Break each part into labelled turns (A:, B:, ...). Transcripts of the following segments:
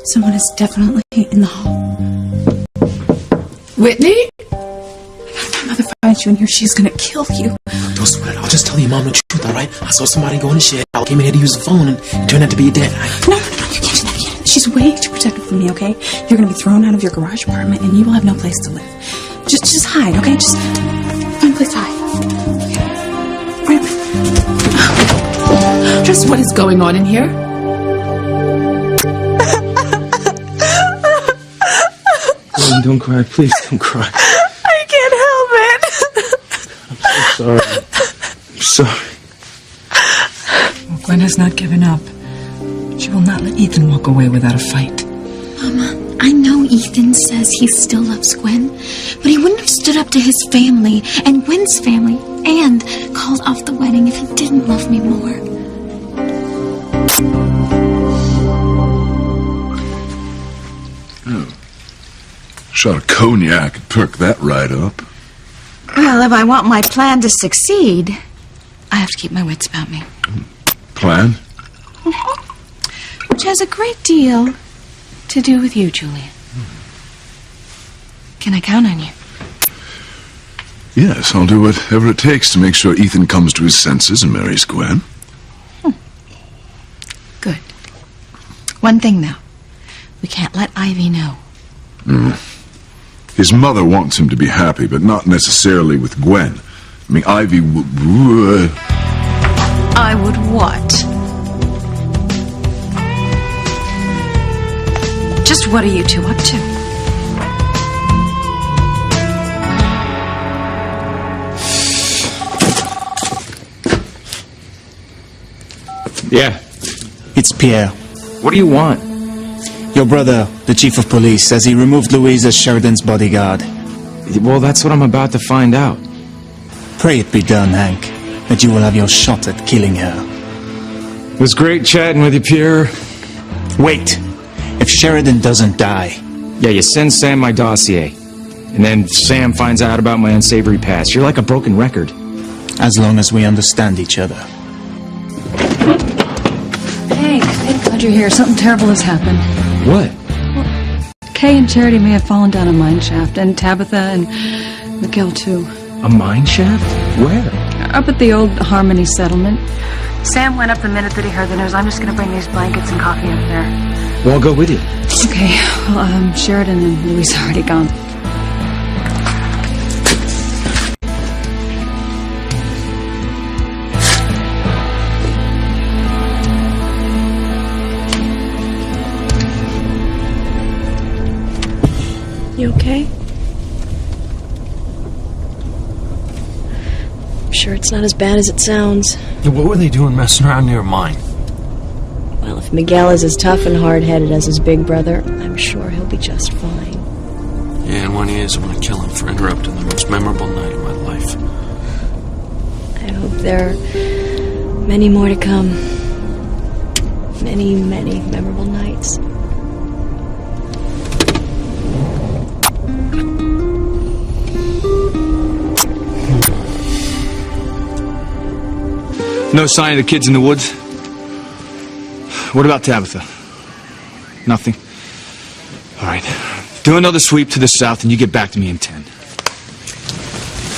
A: Someone is definitely in the hall.
B: Whitney?
A: If my mother finds you in here, she's gonna kill you.
C: Don't sweat it. I'll just tell your mom the truth, alright? I saw somebody go in the shed. I came in here to use the phone and it turned out to be your dad.
A: No, you can't do that again. She's way too protective for me, okay? You're gonna be thrown out of your garage apartment and you will have no place to live. Just hide, okay? Just find a place to hide. Okay. Right.
B: Just what is going on in here?
C: Don't cry, please don't cry.
A: I can't help it.
C: I'm so sorry.
B: Well, Gwen has not given up. She will not let Ethan walk away without a fight.
D: Mama, I know Ethan says he still loves Gwen, but he wouldn't have stood up to his family and Gwen's family and called off the wedding if he didn't love me more.
E: Shot of cognac and perk that right up.
F: Well, if I want my plan to succeed,
D: I have to keep my wits about me.
E: Plan?
D: Which has a great deal to do with you, Julian. Can I count on you?
E: Yes, I'll do whatever it takes to make sure Ethan comes to his senses and marries Gwen.
D: Good. One thing, though. We can't let Ivy know.
E: His mother wants him to be happy, but not necessarily with Gwen. I mean, Ivy would...
F: I would what?
D: Just what are you two up to?
G: Yeah.
H: It's Pierre.
G: What do you want?
H: Your brother, the chief of police, says he removed Louise as Sheridan's bodyguard.
G: Well, that's what I'm about to find out.
H: Pray it be done, Hank, that you will have your shot at killing her.
G: It was great chatting with you, Pierre.
H: Wait. If Sheridan doesn't die...
G: Yeah, you send Sam my dossier. And then Sam finds out about my unsavory past. You're like a broken record.
H: As long as we understand each other.
I: Hank, thank God you're here. Something terrible has happened.
G: What?
I: Well, Kay and Charity may have fallen down a mine shaft, and Tabitha and Miguel, too.
G: A mine shaft? Where?
I: Up at the old Harmony settlement. Sam went up the minute that he heard the news. I'm just going to bring these blankets and coffee up there.
G: Well, I'll go with you.
I: Okay, well, Sheridan and Louise are already gone.
J: You okay? I'm sure it's not as bad as it sounds.
C: Yeah, what were they doing messing around near mine?
J: Well, if Miguel is as tough and hard-headed as his big brother, I'm sure he'll be just fine.
C: Yeah, and when he is, I'm gonna kill him for interrupting the most memorable night of my life.
J: I hope there are many more to come. Many, many memorable nights.
G: No sign of the kids in the woods? What about Tabitha? Nothing? All right. Do another sweep to the south and you get back to me in 10.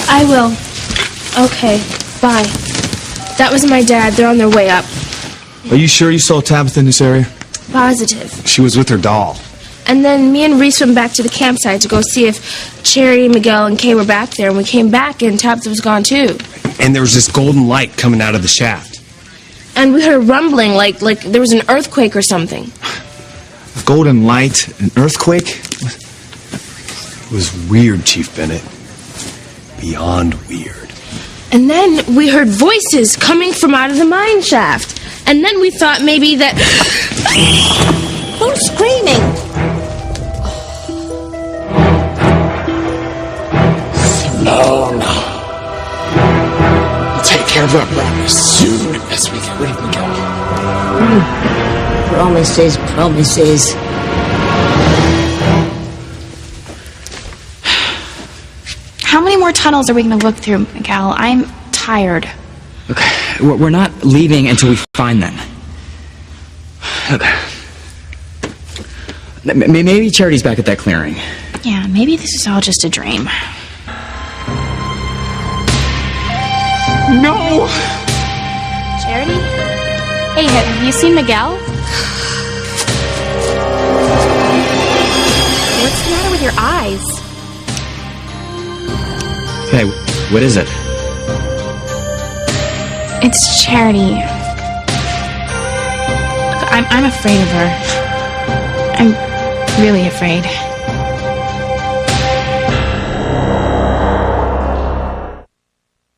J: I will. Okay, bye. That was my dad. They're on their way up.
G: Are you sure you saw Tabitha in this area?
J: Positive.
G: She was with her doll.
J: And then me and Reese went back to the campsite to go see if Charity, Miguel, and Kay were back there. And we came back and Tabitha was gone too.
K: And there was this golden light coming out of the shaft.
J: And we heard a rumbling like there was an earthquake or something.
G: A golden light? An earthquake?
K: It was weird, Chief Bennett. Beyond weird.
J: And then we heard voices coming from out of the mine shaft. And then we thought maybe that...
F: Who's screaming?
C: No. We'll take care of our brother as soon as we get rid of Miguel.
F: Promises.
D: How many more tunnels are we going to look through, Miguel? I'm tired.
L: Okay, we're not leaving until we find them.
G: Okay.
L: Maybe Charity's back at that clearing.
J: Yeah, maybe this is all just a dream.
G: No!
J: Charity? Hey, have you seen Miguel? What's the matter with your eyes?
L: Hey, what is it?
J: It's Charity. I'm afraid of her. I'm really afraid.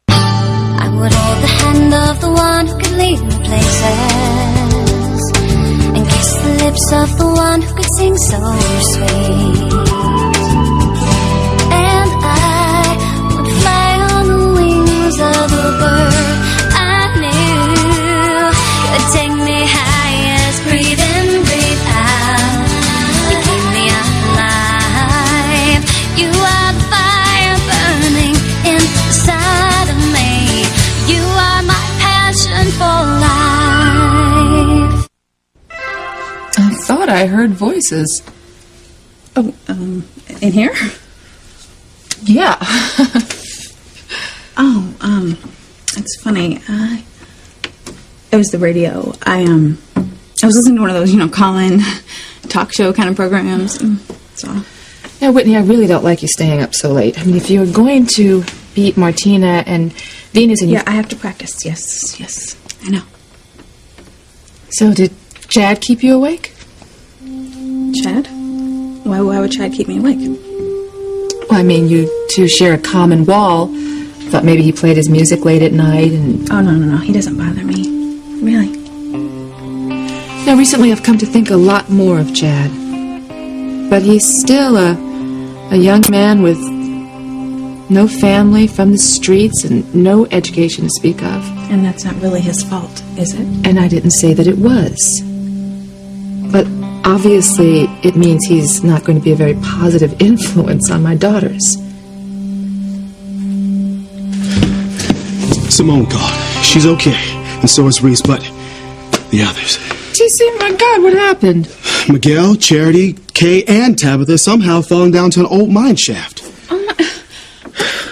M: I would hold the hand of the one who could lead me places, and kiss the lips of the one who could sing so sweet. And I would fly on the wings of a bird I knew could take me highest. Breathe in, breathe out. You keep me alive. You are the fire burning inside of me. You are my passion for life.
B: I thought I heard voices.
A: Oh, in here?
B: Yeah.
A: It's funny. It was the radio. I was listening to one of those, call-in talk show kind of programs. So.
B: Now, Whitney, I really don't like you staying up so late. I mean, if you're going to beat Martina and Venus and
A: Yeah, I have to practice. Yes. I know.
B: So, did Chad keep you awake?
A: Chad? Why would Chad keep me awake?
B: Well, I mean, you two share a common wall. Thought maybe he played his music late at night and...
A: Oh, no. He doesn't bother me. Really.
B: Now, recently I've come to think a lot more of Chad. But he's still a young man with no family, from the streets, and no education to speak of.
A: And that's not really his fault, is it?
B: And I didn't say that it was. But obviously it means he's not going to be a very positive influence on my daughters.
K: Simone called. She's okay. And so is Reese, but the others.
B: TC, my God, what happened?
K: Miguel, Charity, Kay, and Tabitha somehow falling down to an old mine shaft.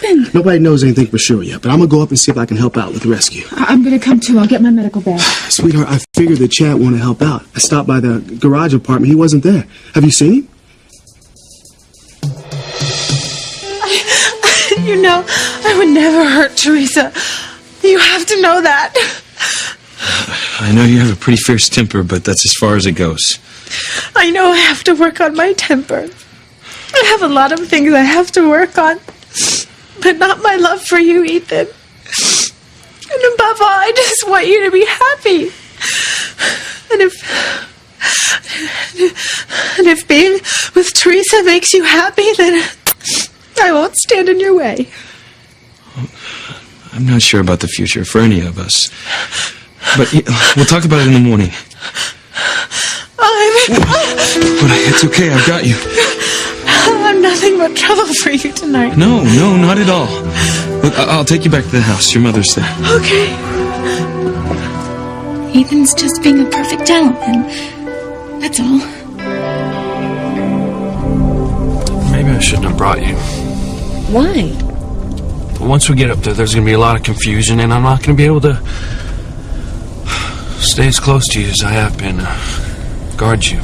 A: Ben.
K: Nobody knows anything for sure yet, but I'm gonna go up and see if I can help out with the rescue.
B: I'm going to come too. I'll get my medical bag.
K: Sweetheart, I figured that Chad wanted to help out. I stopped by the garage apartment. He wasn't there. Have you seen him?
N: I would never hurt Teresa. You have to know that.
G: I know you have a pretty fierce temper, but that's as far as it goes.
N: I know I have to work on my temper. I have a lot of things I have to work on, but not my love for you, Ethan. And above all, I just want you to be happy. And if being with Teresa makes you happy, then I won't stand in your way.
G: I'm not sure about the future for any of us. But we'll talk about it in the morning. But it's okay, I've got you.
N: I'm nothing but trouble for you tonight.
G: No, not at all. Look, I'll take you back to the house. Your mother's there.
N: Okay.
D: Ethan's just being a perfect gentleman. That's all.
O: Maybe I shouldn't have brought you.
J: Why?
O: Once we get up there's going to be a lot of confusion, and I'm not going to be able to stay as close to you as I have been, guard you.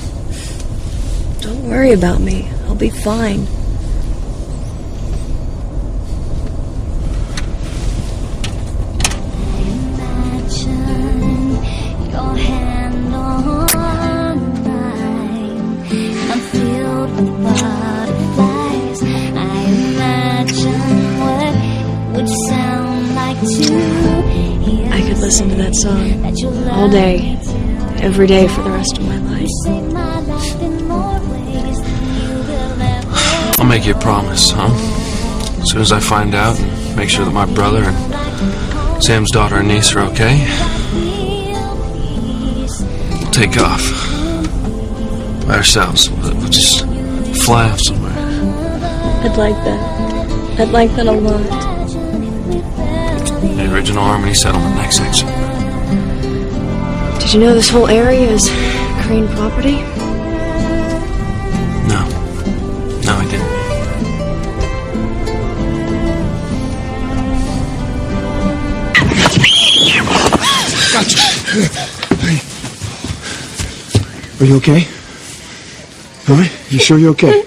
P: Don't worry about me. I'll be fine.
M: Your hand on mine. I'm filled with butterflies. I imagine what it would sound like to hear.
P: I could listen to that song all day, every day for the rest of my life.
O: I'll make you a promise, huh? As soon as I find out, and make sure that my brother and Sam's daughter and niece are okay, we'll take off. By ourselves. We'll just fly off somewhere.
P: I'd like that. I'd like that a lot.
O: The original Harmony settlement, next section.
P: Did you know this whole area is Crane property?
K: Are you okay? All right? You sure you're okay?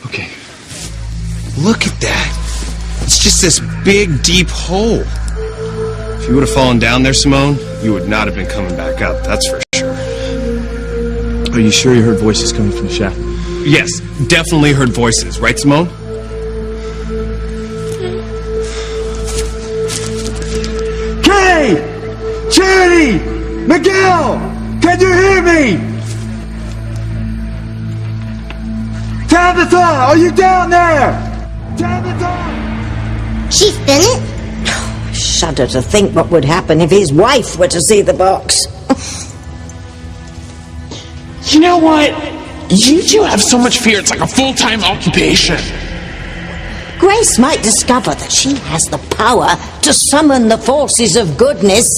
K: Okay.
C: Look at that. It's just this big, deep hole.
O: If you would have fallen down there, Simone, you would not have been coming back up, that's for sure.
G: Are you sure you heard voices coming from the shaft?
O: Yes, definitely heard voices, right, Simone?
K: Kay! Charity! Miguel! Can you hear me? Tabitha, are you down there? Tabitha!
Q: Chief Bennett? Shudder to think what would happen if his wife were to see the box.
C: You know what? You two have so much fear, it's like a full-time occupation.
Q: Grace might discover that she has the power to summon the forces of goodness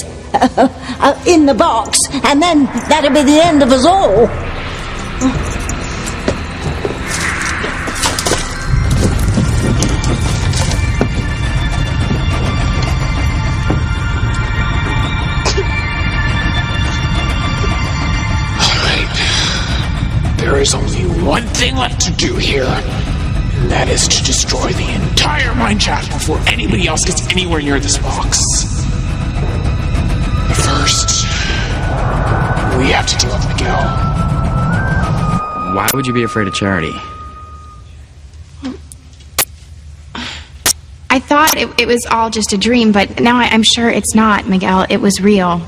Q: in the box, and then that'll be the end of us all.
C: There is only one thing left to do here, and that is to destroy the entire mine shaft before anybody else gets anywhere near this box. But first, we have to deal with Miguel.
L: Why would you be afraid of Charity?
J: I thought it was all just a dream, but now I'm sure it's not, Miguel. It was real.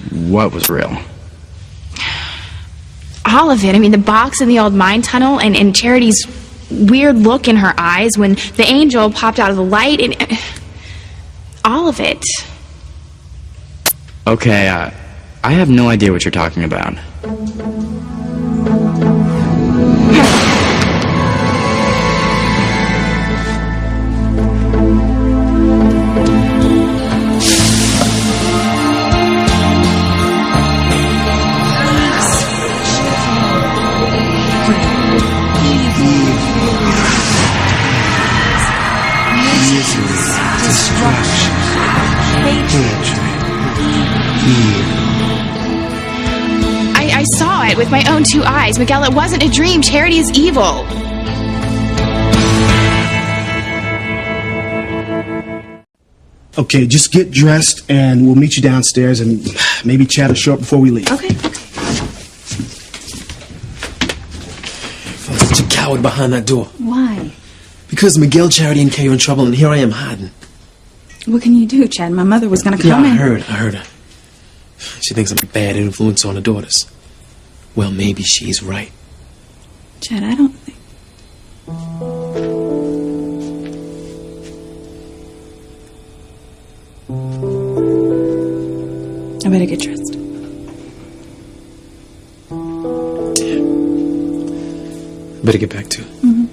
L: What was real?
J: All of it. I mean, the box in the old mine tunnel and Charity's weird look in her eyes when the angel popped out of the light, and all of it.
L: Okay, I have no idea what you're talking about.
J: I saw it with my own two eyes. Miguel, it wasn't a dream. Charity is evil.
K: Okay, just get dressed and we'll meet you downstairs and maybe chat will show up before we leave.
A: Okay.
C: I'm such a coward behind that door.
A: Why?
C: Because Miguel, Charity, and Kay are in trouble, and here I am hiding.
A: What can you do, Chad? My mother was going to come in.
C: I heard her. She thinks I'm a bad influence on her daughters. Well, maybe she's right.
A: Chad, I don't think... I better get dressed.
C: Better get back to it.
A: Mm-hmm.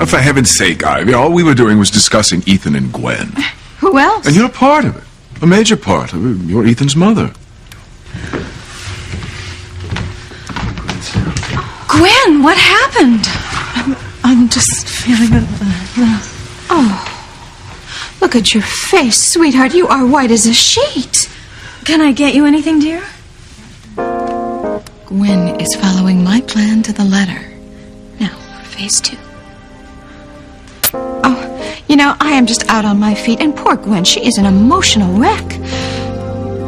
E: For heaven's sake, Ivy, all we were doing was discussing Ethan and Gwen.
N: Who else?
E: And you're a part of it. A major part of it. You're Ethan's mother.
N: Gwen, what happened? I'm just feeling a... Oh, look at your face, sweetheart. You are white as a sheet.
D: Can I get you anything, dear?
N: Gwen is following my plan to the letter. Now, for phase 2. Oh, you know, I am just out on my feet, and poor Gwen, she is an emotional wreck.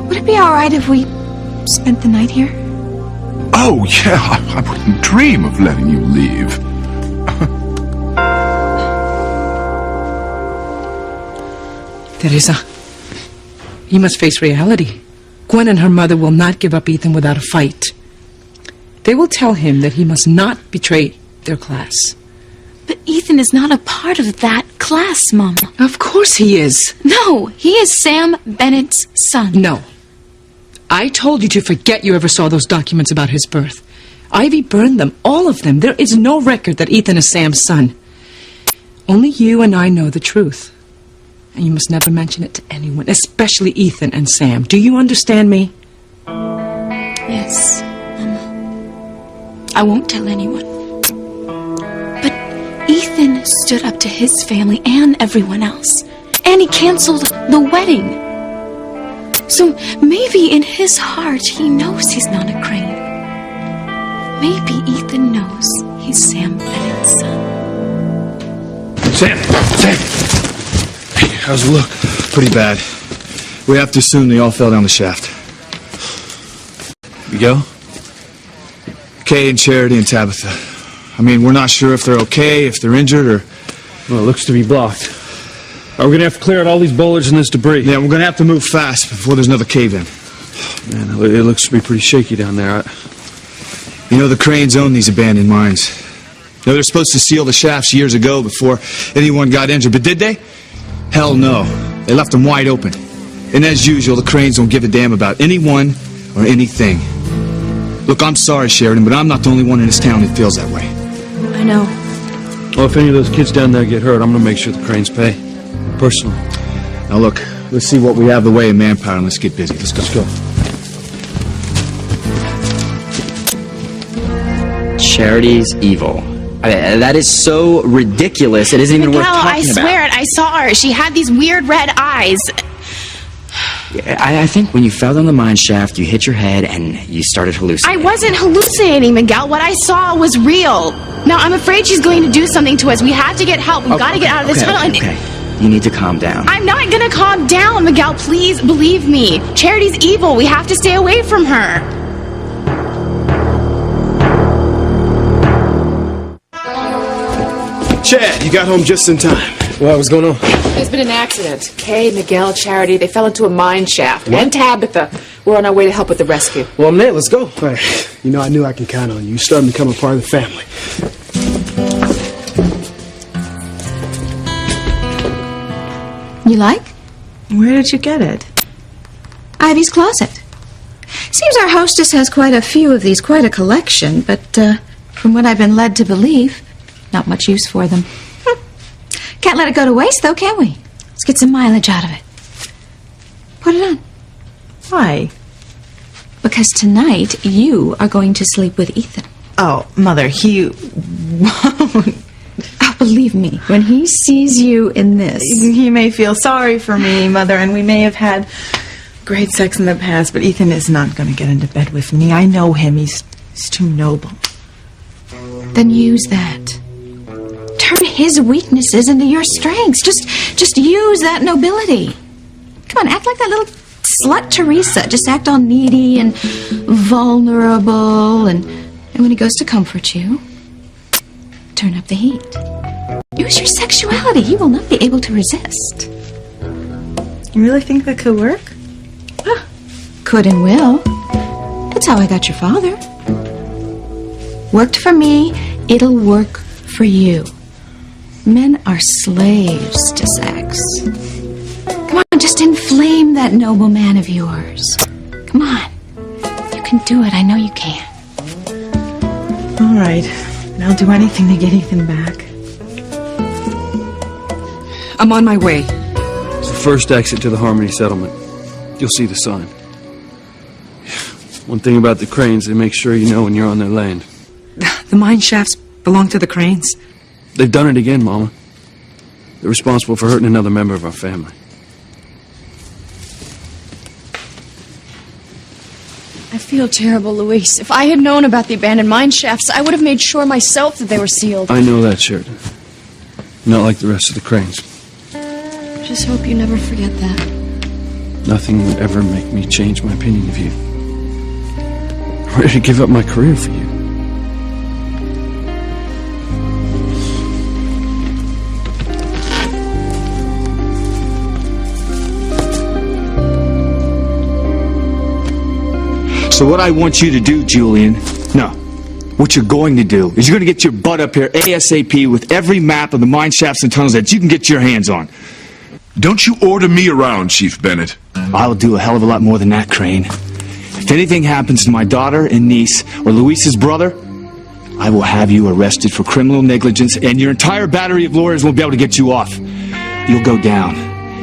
N: Would it be all right if we spent the night here?
E: Oh, yeah, I wouldn't dream of letting you leave.
R: Teresa, you must face reality. Gwen and her mother will not give up Ethan without a fight. They will tell him that he must not betray their class.
D: But Ethan is not a part of that class, Mama.
R: Of course he is.
D: No, he is Sam Bennett's son.
R: No. I told you to forget you ever saw those documents about his birth. Ivy burned them, all of them. There is no record that Ethan is Sam's son. Only you and I know the truth. And you must never mention it to anyone, especially Ethan and Sam. Do you understand me?
D: Yes, Mama. I won't tell anyone. But Ethan wouldn't have stood up to his family and everyone else. And he canceled the wedding. So maybe in his heart he knows he's not a Crane. Maybe Ethan knows he's Sam Bennett's son.
G: Sam! Hey, how's it look? Pretty bad. We have to assume they all fell down the shaft.
O: You go?
G: Kay and Charity and Tabitha. I mean, we're not sure if they're okay, if they're injured, or...
O: Well, it looks to be blocked. Are we gonna have to clear out all these boulders and this debris?
G: Yeah, we're gonna have to move fast before there's another cave-in.
O: Man, it looks to be pretty shaky down there.
G: You know, the Cranes own these abandoned mines. You know, they're supposed to seal the shafts years ago before anyone got injured, but did they? Hell no. They left them wide open. And as usual, the Cranes don't give a damn about anyone or anything. Look, I'm sorry, Sheridan, but I'm not the only one in this town that feels that way.
D: I know.
O: Well, if any of those kids down there get hurt, I'm gonna make sure the Cranes pay. Personally.
G: Now look, let's see what we have the way of manpower and let's get busy. Let's go.
L: Charity's evil. That is so ridiculous. It isn't even worth
J: Miguel,
L: talking
J: I swear it. I saw her. She had these weird red eyes.
L: I think when you fell down the mine shaft, you hit your head and you started hallucinating.
J: I wasn't hallucinating, Miguel. What I saw was real. Now, I'm afraid she's going to do something to us. We have to get help. We've got to get out of this tunnel.
L: Okay. You need to calm down.
J: I'm not going to calm down, Miguel. Please believe me. Charity's evil. We have to stay away from her.
K: Chad, you got home just in time. What was going on?
B: There's been an accident. Kay, Miguel, Charity, they fell into a mine shaft. And Tabitha. We're on our way to help with the rescue.
K: Well, I'm there. Let's go. All right. You know, I knew I can count on you. You're starting to become a part of the family.
F: You like?
N: Where did you get it?
F: Ivy's closet. Seems our hostess has quite a few of these, quite a collection, but from what I've been led to believe, not much use for them. Can't let it go to waste, though, can we? Let's get some mileage out of it. Put it on.
N: Why?
F: Because tonight you are going to sleep with Ethan.
N: Oh, Mother, he won't.
F: Oh, believe me, when he sees you in this...
N: He may feel sorry for me, Mother, and we may have had great sex in the past, but Ethan is not going to get into bed with me. I know him. He's too noble.
F: Then use that. Turn his weaknesses into your strengths. Just use that nobility. Come on, act like that little slut Teresa. Just act all needy and vulnerable, and when he goes to comfort you, turn up the heat. Use your sexuality. He will not be able to resist.
N: You really think that could work?
F: Could and will. That's how I got your father. Worked for me, it'll work for you. Men are slaves to sex. Come on, just inflame that noble man of yours. Come on. You can do it. I know you can.
N: All right. And I'll do anything to get Ethan back.
R: I'm on my way.
O: It's the first exit to the Harmony settlement. You'll see the sign. One thing about the Cranes, they make sure you know when you're on their land.
R: The mine shafts belong to the Cranes.
O: They've done it again, Mama. They're responsible for hurting another member of our family.
P: I feel terrible, Luis. If I had known about the abandoned mine shafts, I would have made sure myself that they were sealed.
O: I know that, Sheridan. Not like the rest of the Cranes.
P: Just hope you never forget that.
O: Nothing would ever make me change my opinion of you. I'm ready to give up my career for you.
G: So what I want you to do, Julian, no, what you're going to do is you're going to get your butt up here ASAP with every map of the mine shafts and tunnels that you can get your hands on.
E: Don't you order me around, Chief Bennett.
G: I'll do a hell of a lot more than that, Crane. If anything happens to my daughter and niece or Luis's brother, I will have you arrested for criminal negligence and your entire battery of lawyers won't be able to get you off. You'll go down.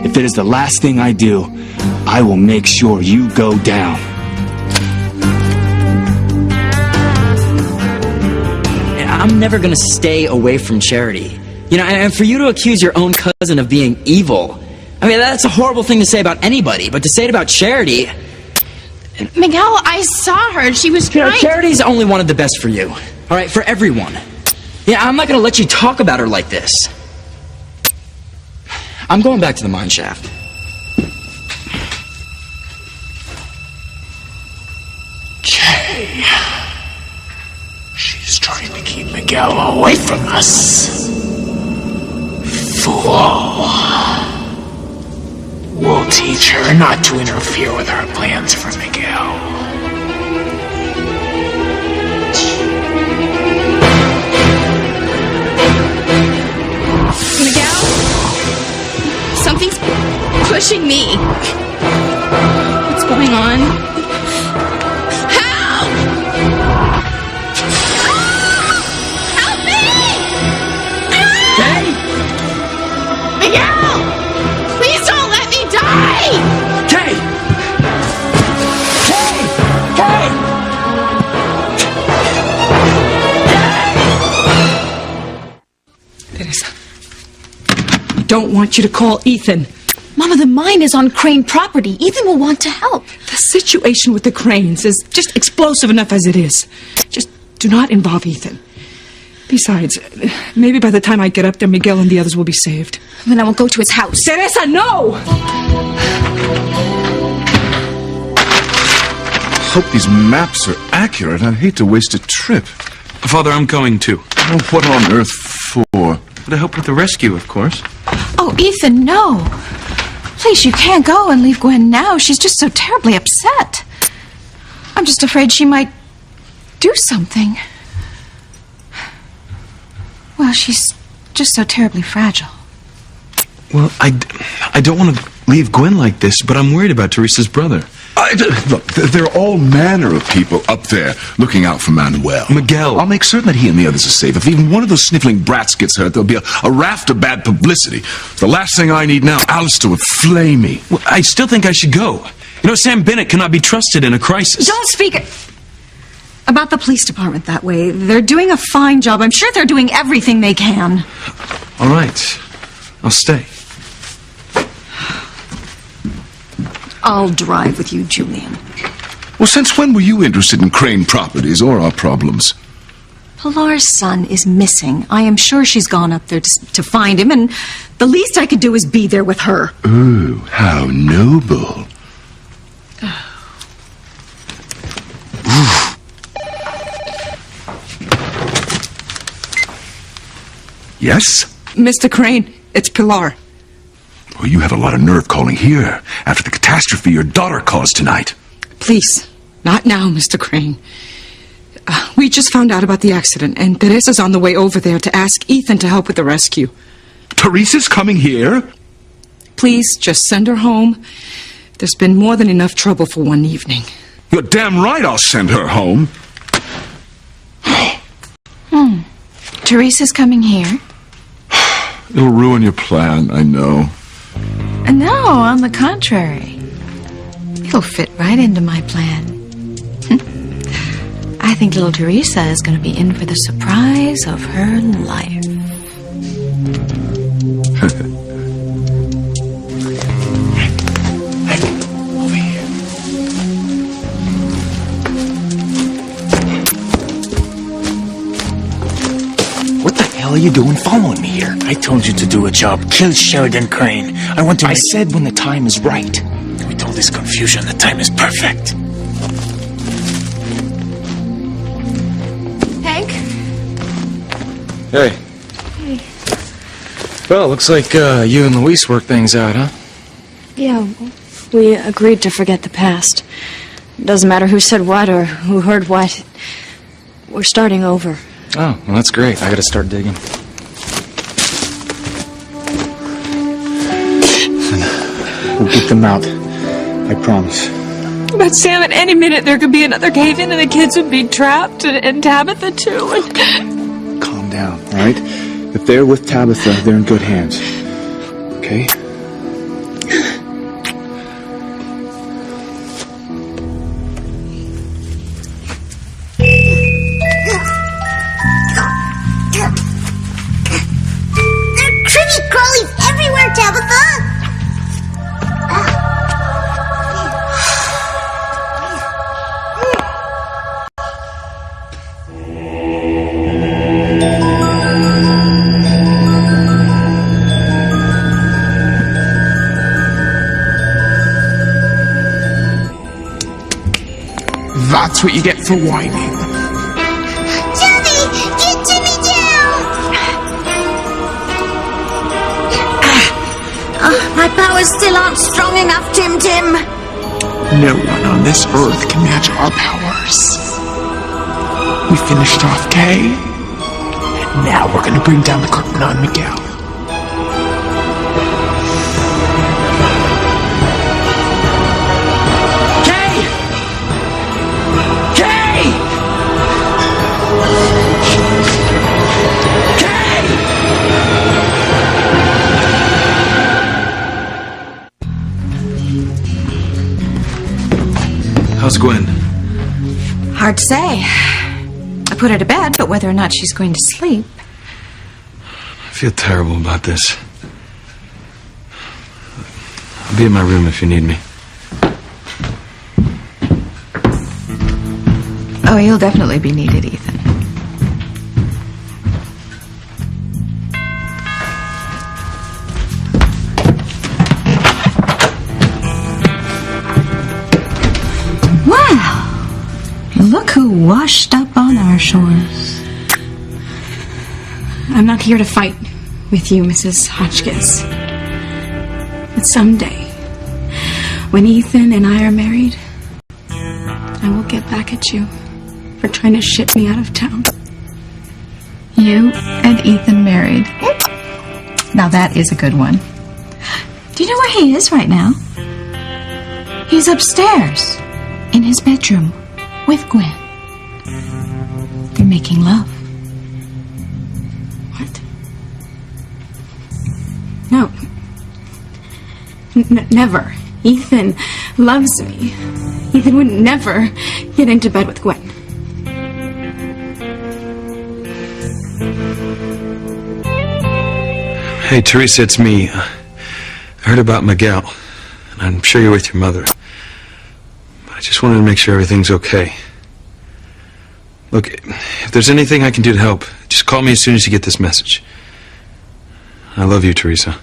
G: If it is the last thing I do, I will make sure you go down.
L: I'm never gonna stay away from Charity. You know, and for you to accuse your own cousin of being evil, I mean, that's a horrible thing to say about anybody, but to say it about Charity...
J: Miguel, I saw her. She was trying...
L: Charity's only wanted the best for you. All right, for everyone. Yeah, I'm not going to let you talk about her like this. I'm going back to the mine shaft.
C: Okay. She's trying to keep Miguel away from us. Fool. We'll teach her not to interfere with our plans for Miguel.
J: Miguel? Something's pushing me. What's going on? Help! Help me! Miguel! Please don't let me die!
L: Kay! Kay! Kay!
R: Teresa, I don't want you to call Ethan.
D: Mama, the mine is on Crane property. Ethan will want to help.
R: The situation with the Cranes is just explosive enough as it is. Just do not involve Ethan. Besides, maybe by the time I get up there, Miguel and the others will be saved.
J: Then I will go to his house.
R: Teresa, no!
E: Hope these maps are accurate. I'd hate to waste a trip.
O: Father, I'm going too.
E: Oh, what on earth for?
O: To help with the rescue, of course.
F: Oh, Ethan, no. Please, you can't go and leave Gwen now. She's just so terribly upset. I'm just afraid she might do something. Well, she's just so terribly fragile.
O: Well, I don't want to leave Gwen like this, but I'm worried about Teresa's brother.
E: Look, there are all manner of people up there looking out for Manuel.
O: Miguel.
E: I'll make certain that he and the others are safe. If even one of those sniffling brats gets hurt, there'll be a raft of bad publicity. The last thing I need now, Alistair would flame me.
O: Well, I still think I should go. You know, Sam Bennett cannot be trusted in a crisis.
F: Don't speak about the police department that way. They're doing a fine job. I'm sure they're doing everything they can.
O: All right. I'll stay.
F: I'll drive with you, Julian.
E: Well, since when were you interested in Crane properties or our problems?
F: Pilar's son is missing. I am sure she's gone up there to find him, and the least I could do is be there with her.
E: Ooh, how noble. Yes?
R: Mr. Crane, it's Pilar.
E: Well, you have a lot of nerve calling here after the catastrophe your daughter caused tonight.
R: Please, not now, Mr. Crane. We just found out about the accident, and Teresa's on the way over there to ask Ethan to help with the rescue.
E: Teresa's coming here?
R: Please, just send her home. There's been more than enough trouble for one evening.
E: You're damn right I'll send her home.
F: Teresa's coming here?
E: It'll ruin your plan, I know.
F: No, on the contrary. It'll fit right into my plan. I think little Teresa is going to be in for the surprise of her life.
C: Over here. What the hell are you doing following me here? I told you to do a job. Kill Sheridan Crane. I said when the time is right. With all this confusion, the time is perfect.
J: Hank?
O: Hey.
J: Hey.
O: Well, looks like you and Luis worked things out, huh?
I: Yeah, we agreed to forget the past. It doesn't matter who said what or who heard what. We're starting over.
O: Oh, well, that's great. I gotta start digging.
H: We'll get them out. I promise.
P: But Sam, at any minute there could be another cave-in and the kids would be trapped, and Tabitha too.
H: Calm down, all right? If they're with Tabitha, they're in good hands. Okay?
C: That's what you get for whining.
Q: Jimmy! Get Jimmy down! My powers still aren't strong enough, Tim Tim.
C: No one on this earth can match our powers. We finished off Kay, and now we're gonna bring down the curtain on Miguel.
L: Kay! Kay!
G: How's Gwen?
F: Hard to say. I put her to bed, but whether or not she's going to sleep.
O: I feel terrible about this. I'll be in my room if you need me.
F: Oh, you'll definitely be needed, Ethan. Wow! Look who washed up on our shores.
A: I'm not here to fight with you, Mrs. Hotchkiss. But someday, when Ethan and I are married, I will get back at you for trying to ship me out of town.
F: You and Ethan married. Now that is a good one. Do you know where he is right now? He's upstairs in his bedroom with Gwen. They're making love.
A: What? No. Never. Ethan loves me. Ethan would never get into bed with Gwen.
O: Hey, Teresa, it's me. I heard about Miguel, and I'm sure you're with your mother. But I just wanted to make sure everything's okay. Look, if there's anything I can do to help, just call me as soon as you get this message. I love you, Teresa.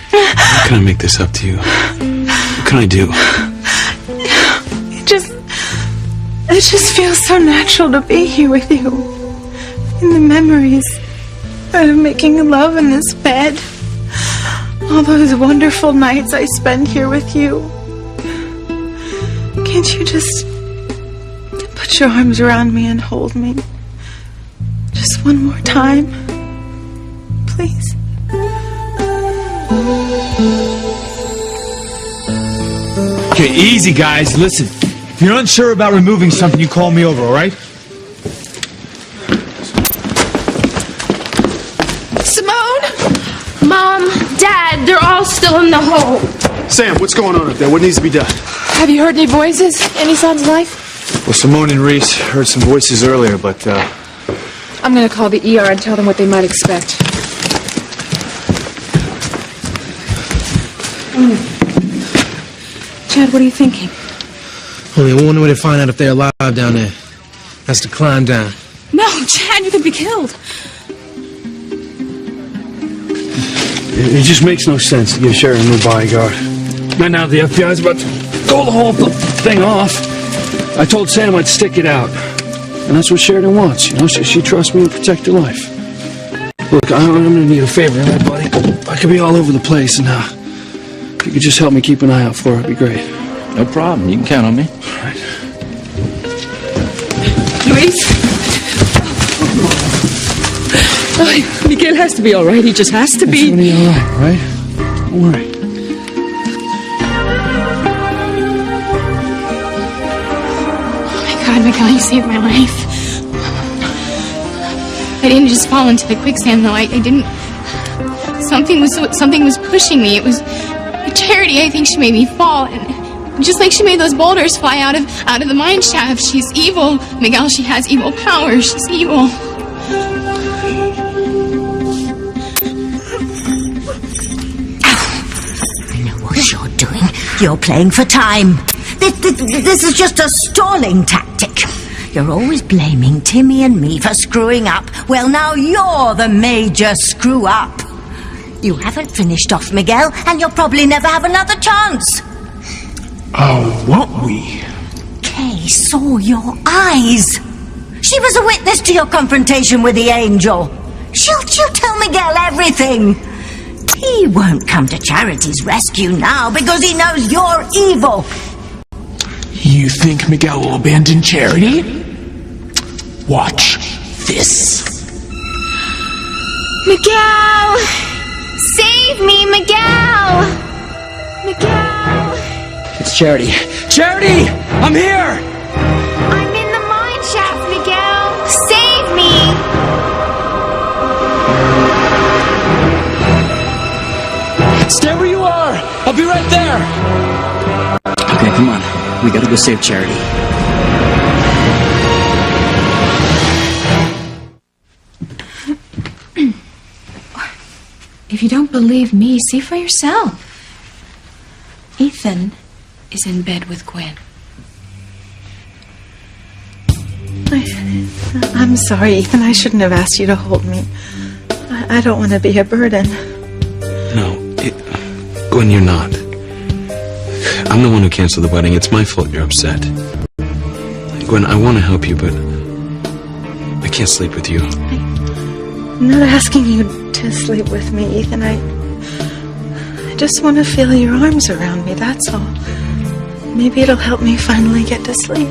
O: How can I make this up to you? What can I do?
N: It just feels so natural to be here with you. In the memories of making love in this bed. All those wonderful nights I spend here with you. Can't you just put your arms around me and hold me? Just one more time. Please.
G: Okay, easy, guys. Listen, if you're unsure about removing something, you call me over, all right?
J: Simone! Mom, Dad, they're all still in the hole.
K: Sam, what's going on up there? What needs to be done?
B: Have you heard any voices? Any signs of life?
G: Well, Simone and Reese heard some voices earlier, but,
B: I'm going to call the ER and tell them what they might expect.
A: Chad, what are you thinking?
S: Only one way to find out if they're alive down there. That's to climb down.
A: No, Chad, you could be killed.
K: It just makes no sense to give Sheridan a new bodyguard. Right now the FBI's about to throw the whole thing off. I told Sam I'd stick it out. And that's what Sheridan wants, you know? She trusts me to protect her life. Look, I'm gonna need a favor, all right, buddy? I could be all over the place, and if you could just help me keep an eye out for her, it'd be great.
C: No problem. You can count on me.
K: All right.
R: Luis? Oh, Miguel has to be all right. He just has to be.
K: He's gonna be all right? Don't worry.
J: God, Miguel, you saved my life. I didn't just fall into the quicksand, though. I didn't. Something was pushing me. It was Charity. I think she made me fall, and just like she made those boulders fly out of the mine shaft. She's evil, Miguel. She has evil powers. She's evil.
Q: I know what you're doing. You're playing for time. This is just a stalling tactic. You're always blaming Timmy and me for screwing up. Well, now you're the major screw-up. You haven't finished off Miguel, and you'll probably never have another chance.
K: Oh, won't we?
Q: Kay saw your eyes. She was a witness to your confrontation with the angel. She'll tell Miguel everything. He won't come to Charity's rescue now because he knows you're evil.
C: You think Miguel will abandon Charity? Watch this.
J: Miguel! Save me, Miguel! Miguel!
L: It's Charity. Charity! I'm here!
J: I'm in the mine shaft, Miguel! Save me!
L: Stay where you are! I'll be right there! Okay, come on. We gotta go save Charity.
F: If you don't believe me, see for yourself. Ethan is in bed with Gwen.
N: I'm sorry, Ethan. I shouldn't have asked you to hold me. I don't want to be a burden.
O: No, Gwen, you're not. I'm the one who canceled the wedding. It's my fault you're upset. Gwen, I want to help you, but I can't sleep with you.
N: I'm not asking you to sleep with me, Ethan. I just want to feel your arms around me, that's all. Maybe it'll help me finally get to sleep.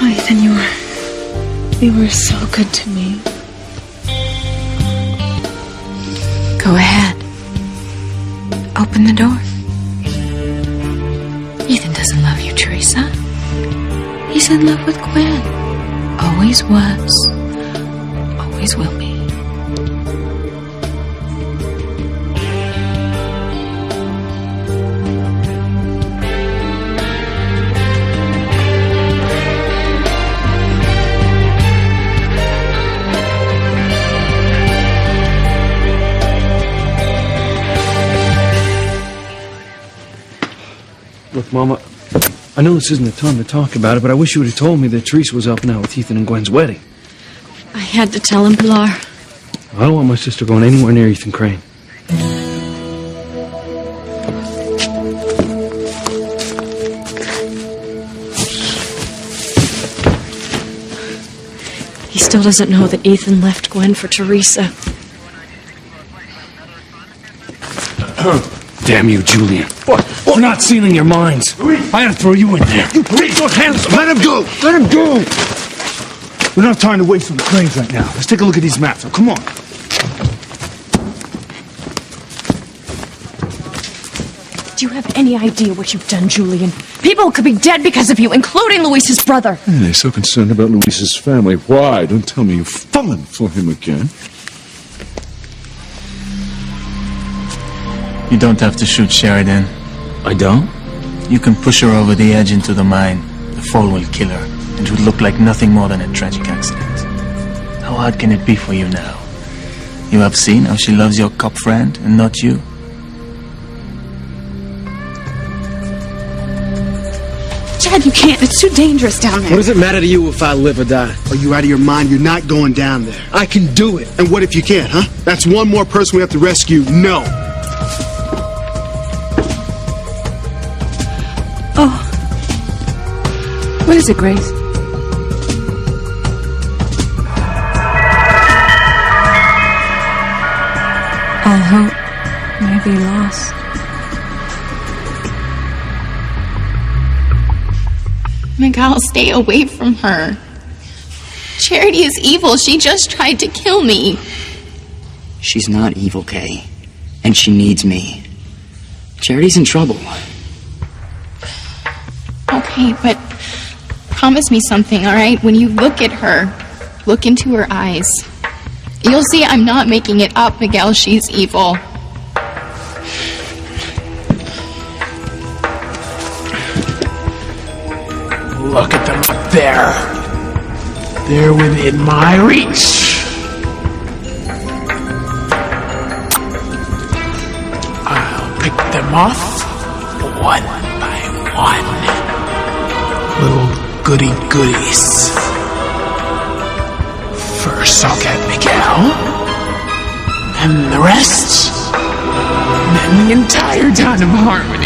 N: Oh, Ethan, you were so good to me.
F: Go ahead. Open the door. Ethan doesn't love you, Teresa. He's in love with Gwen. Always was. Always will be.
K: Look, Mama, I know this isn't the time to talk about it, but I wish you would have told me that Teresa was helping out with Ethan and Gwen's wedding.
I: I had to tell him, Pilar.
K: I don't want my sister going anywhere near Ethan Crane.
I: He still doesn't know that Ethan left Gwen for Teresa.
K: Damn you, Julian. What? We're not sealing your minds. I had to throw you in there. You please don't handle him. Let him go. Let him go. We don't have time to wait for the Cranes right now. Let's take a look at these maps. Now, come on.
I: Do you have any idea what you've done, Julian? People could be dead because of you, including Luis's brother.
E: They're so concerned about Luis's family. Why? Don't tell me you've fallen for him again.
C: You don't have to shoot Sheridan.
L: I don't?
C: You can push her over the edge into the mine. The fall will kill her, and it would look like nothing more than a tragic accident. How hard can it be for you now? You have seen how she loves your cop friend and not you?
A: Chad, you can't. It's too dangerous down there.
S: What does it matter to you if I live or die?
T: Are you out of your mind? You're not going down there.
S: I can do it.
T: And what if you can't, huh? That's one more person we have to rescue. No.
A: Oh. What is it, Grace?
I: All hope may be lost.
J: Miguel, stay away from her. Charity is evil. She just tried to kill me.
L: She's not evil, Kay. And she needs me. Charity's in trouble.
J: Okay, but promise me something, all right? When you look at her, look into her eyes. You'll see I'm not making it up, Miguel. She's evil.
C: Look at them up there. They're within my reach. I'll pick them off one by one. Little goodies. First I'll get Miguel, then the rest, then the entire town of Harmony.